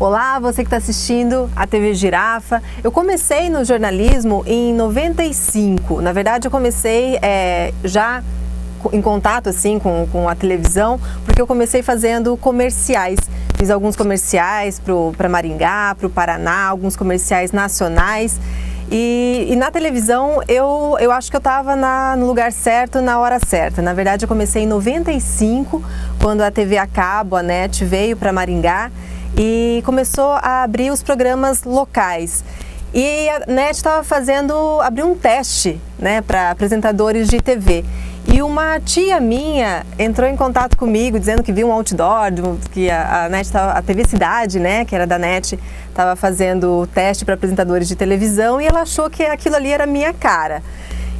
Olá, você que está assistindo a TV Girafa. Eu comecei no jornalismo em 95. Na verdade, eu comecei já em contato assim com a televisão, porque eu comecei fazendo comerciais. Fiz alguns comerciais para Maringá, para o Paraná, alguns comerciais nacionais. E na televisão eu acho que eu estava no lugar certo, na hora certa. Na verdade, eu comecei em 95, quando a TV a cabo, a NET, veio para Maringá e começou a abrir os programas locais. E a NET abriu um teste, né, para apresentadores de TV. E uma tia minha entrou em contato comigo dizendo que viu um outdoor, que a NET, a TV Cidade, né, que era da NET, estava fazendo teste para apresentadores de televisão, e ela achou que aquilo ali era a minha cara.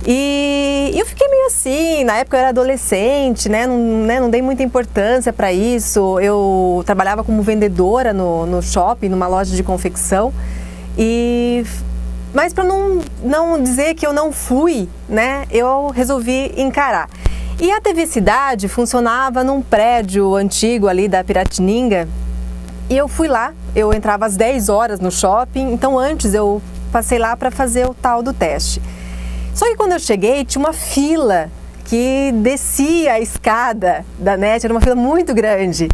E eu fiquei meio assim, na época eu era adolescente, não dei muita importância para isso. Eu trabalhava como vendedora no shopping, numa loja de confecção, mas para não dizer que eu não fui, né, eu resolvi encarar. E a TV Cidade funcionava num prédio antigo ali da Piratininga, e eu fui lá, eu entrava às 10 horas no shopping, então antes eu passei lá para fazer o tal do teste. Só que quando eu cheguei, tinha uma fila que descia a escada da NET, era uma fila muito grande.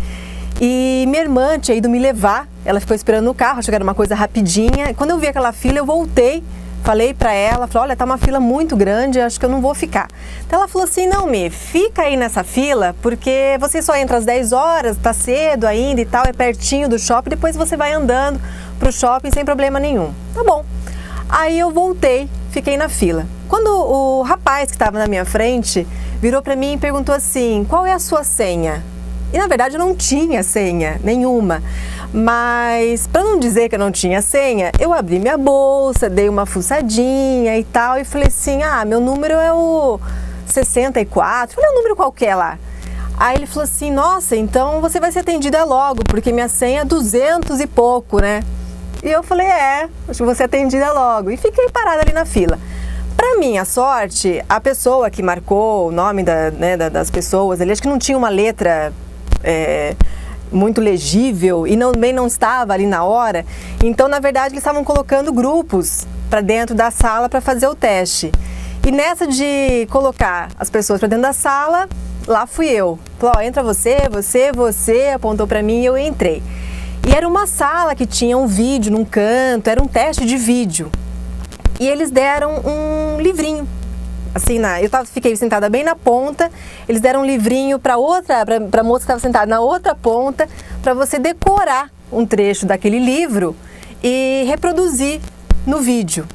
E minha irmã tinha ido me levar, ela ficou esperando no carro, achou que era uma coisa rapidinha. E quando eu vi aquela fila, eu voltei, falei pra ela, falei, olha, tá uma fila muito grande, acho que eu não vou ficar. Então ela falou assim, não, Mi, fica aí nessa fila, porque você só entra às 10 horas, tá cedo ainda e tal, é pertinho do shopping, depois você vai andando pro shopping sem problema nenhum. Tá bom. Aí eu voltei, fiquei na fila. Quando o rapaz que estava na minha frente virou pra mim e perguntou assim, qual é a sua senha? E na verdade eu não tinha senha nenhuma, mas para não dizer que eu não tinha senha, eu abri minha bolsa, dei uma fuçadinha e tal, e falei assim, meu número é o 64, falei um número qualquer lá. Aí ele falou assim, nossa, então você vai ser atendida logo, porque minha senha é 200 e pouco, né? E eu falei, acho que vou ser atendida logo, e fiquei parada ali na fila. Para minha sorte, a pessoa que marcou o nome das pessoas, ele acho que não tinha uma letra muito legível e também não estava ali na hora, então na verdade eles estavam colocando grupos para dentro da sala para fazer o teste. E nessa de colocar as pessoas para dentro da sala, lá fui eu. Falou, entra você, apontou para mim e eu entrei. E era uma sala que tinha um vídeo num canto, era um teste de vídeo. E eles deram um livrinho. Assim, fiquei sentada bem na ponta, eles deram um livrinho para a moça que estava sentada na outra ponta, para você decorar um trecho daquele livro e reproduzir no vídeo.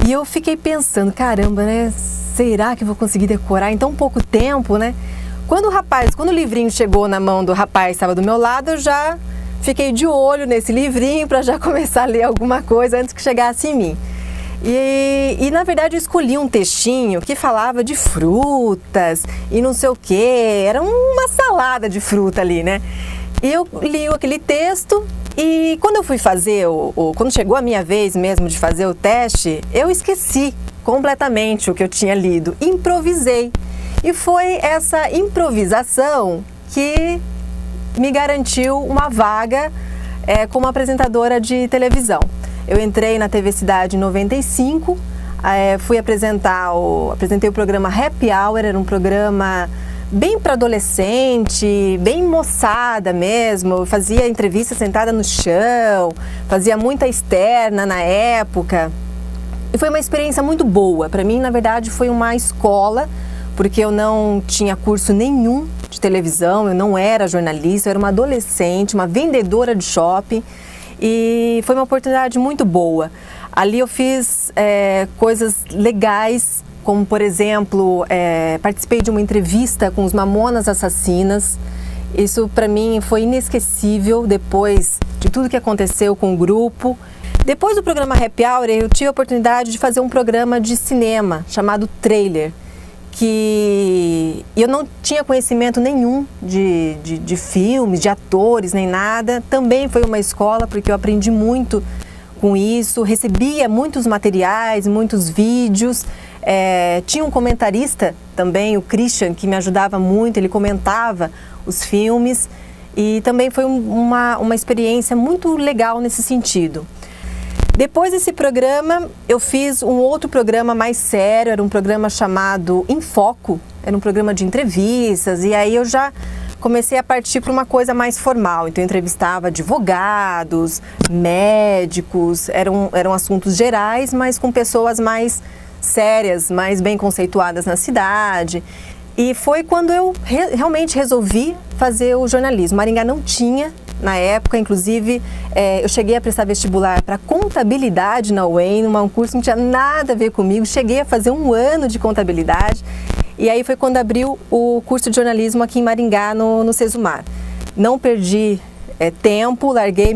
E eu fiquei pensando, caramba, né? Será que eu vou conseguir decorar em tão pouco tempo, né? Quando o livrinho chegou na mão do rapaz que estava do meu lado, eu já fiquei de olho nesse livrinho para já começar a ler alguma coisa antes que chegasse em mim. E na verdade eu escolhi um textinho que falava de frutas e não sei o que, era uma salada de fruta ali, né? E eu li aquele texto e quando eu fui fazer, quando chegou a minha vez mesmo de fazer o teste, eu esqueci completamente o que eu tinha lido, improvisei. E foi essa improvisação que me garantiu uma vaga como apresentadora de televisão. Eu entrei na TV Cidade em 95, apresentei o programa Happy Hour, era um programa bem para adolescente, bem moçada mesmo. Eu fazia entrevista sentada no chão, fazia muita externa na época. E foi uma experiência muito boa. Para mim, na verdade, foi uma escola, porque eu não tinha curso nenhum de televisão, eu não era jornalista, eu era uma adolescente, uma vendedora de shopping. E foi uma oportunidade muito boa. Ali eu fiz coisas legais, como por exemplo, participei de uma entrevista com os Mamonas Assassinas. Isso para mim foi inesquecível depois de tudo que aconteceu com o grupo. Depois do programa Happy Hour, eu tive a oportunidade de fazer um programa de cinema chamado Trailer, que eu não tinha conhecimento nenhum de filmes, de atores, nem nada. Também foi uma escola, porque eu aprendi muito com isso, recebia muitos materiais, muitos vídeos. Tinha um comentarista também, o Christian, que me ajudava muito, ele comentava os filmes. E também foi uma experiência muito legal nesse sentido. Depois desse programa, eu fiz um outro programa mais sério, era um programa chamado Em Foco, era um programa de entrevistas, e aí eu já comecei a partir para uma coisa mais formal. Então eu entrevistava advogados, médicos, eram assuntos gerais, mas com pessoas mais sérias, mais bem conceituadas na cidade. E foi quando eu realmente resolvi fazer o jornalismo. Maringá não tinha, na época, inclusive, eu cheguei a prestar vestibular para contabilidade na UEM, um curso que não tinha nada a ver comigo. Cheguei a fazer 1 ano de contabilidade e aí foi quando abriu o curso de jornalismo aqui em Maringá, no Sesumar. Não perdi tempo, larguei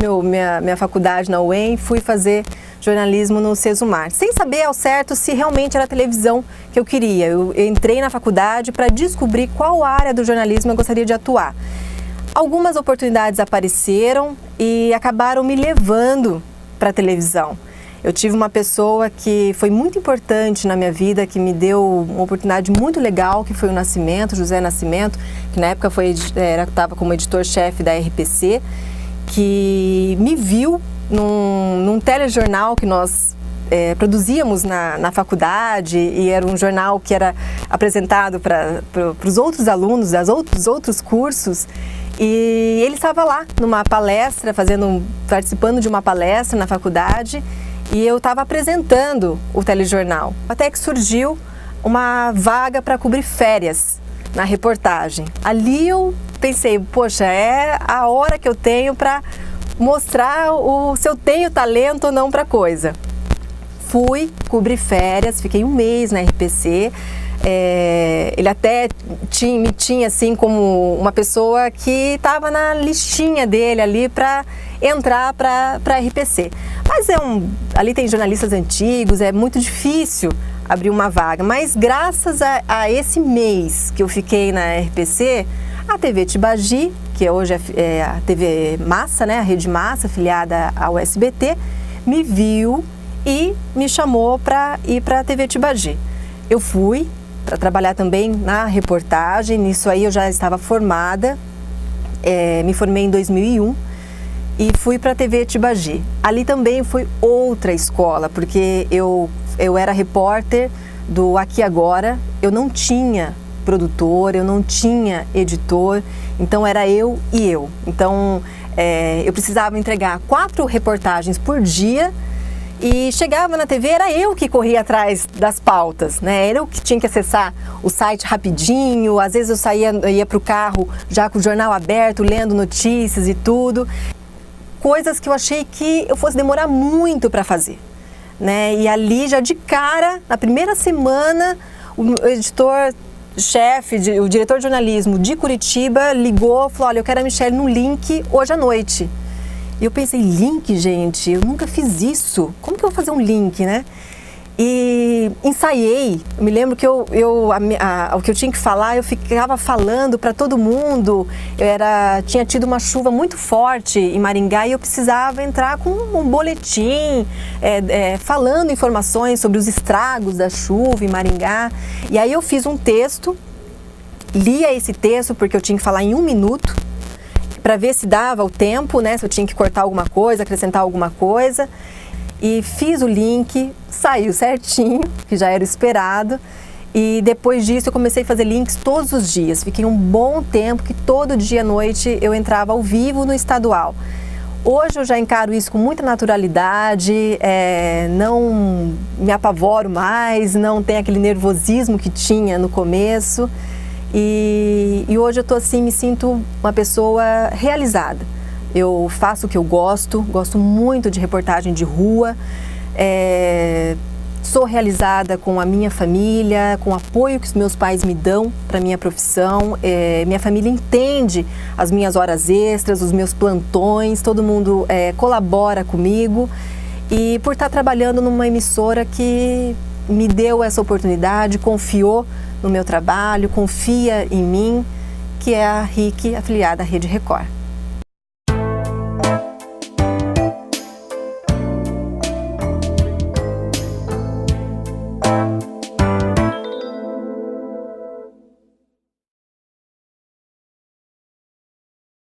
minha faculdade na UEM e fui fazer jornalismo no Sesumar, sem saber ao certo se realmente era a televisão que eu queria. Eu entrei na faculdade para descobrir qual área do jornalismo eu gostaria de atuar. Algumas oportunidades apareceram e acabaram me levando para a televisão. Eu tive uma pessoa que foi muito importante na minha vida, que me deu uma oportunidade muito legal, que foi o Nascimento, José Nascimento, que na época estava como editor-chefe da RPC, que me viu num telejornal que nós produzíamos na faculdade, e era um jornal que era apresentado para os outros alunos dos outros cursos. E ele estava lá numa palestra, participando de uma palestra na faculdade, e eu estava apresentando o telejornal. Até que surgiu uma vaga para cobrir férias na reportagem. Ali eu pensei, poxa, é a hora que eu tenho para mostrar se eu tenho talento ou não para a coisa. Fui cobrir férias, fiquei 1 mês na RPC. Ele até me tinha assim como uma pessoa que estava na listinha dele ali para entrar para a RPC. Mas ali tem jornalistas antigos, é muito difícil abrir uma vaga. Mas graças a esse mês que eu fiquei na RPC, a TV Tibagi, que hoje é a TV Massa, né, a Rede Massa, afiliada ao SBT, me viu e me chamou para ir para a TV Tibagi. Eu fui para trabalhar também na reportagem, nisso aí eu já estava formada, me formei em 2001 e fui para a TV Tibagi. Ali também foi outra escola, porque eu era repórter do Aqui Agora, eu não tinha produtor, eu não tinha editor, então era eu e eu. Então eu precisava entregar 4 reportagens por dia. E chegava na TV, era eu que corria atrás das pautas, né? Era eu que tinha que acessar o site rapidinho, às vezes eu ia para o carro já com o jornal aberto, lendo notícias e tudo. Coisas que eu achei que eu fosse demorar muito para fazer, né? E ali já de cara, na primeira semana, o editor-chefe, o diretor de jornalismo de Curitiba ligou e falou, olha, eu quero a Michelle no link hoje à noite. E eu pensei, link, gente, eu nunca fiz isso. Como que eu vou fazer um link, né? E ensaiei. Eu me lembro que o que eu tinha que falar, eu ficava falando para todo mundo. Tinha tido uma chuva muito forte em Maringá e eu precisava entrar com um boletim, falando informações sobre os estragos da chuva em Maringá. E aí eu fiz um texto, lia esse texto porque eu tinha que falar em 1 minuto, para ver se dava o tempo, né? Se eu tinha que cortar alguma coisa, acrescentar alguma coisa. E fiz o link, saiu certinho, que já era esperado. E depois disso eu comecei a fazer links todos os dias. Fiquei um bom tempo que todo dia à noite eu entrava ao vivo no estadual. Hoje eu já encaro isso com muita naturalidade, não me apavoro mais, não tem aquele nervosismo que tinha no começo. E hoje eu tô assim, me sinto uma pessoa realizada. Eu faço o que eu gosto muito de reportagem de rua, sou realizada com a minha família, com o apoio que os meus pais me dão para a minha profissão. Minha família entende as minhas horas extras, os meus plantões, todo mundo colabora comigo. E por estar trabalhando numa emissora que me deu essa oportunidade, confiou no meu trabalho, confia em mim, que é a RIC, afiliada à Rede Record.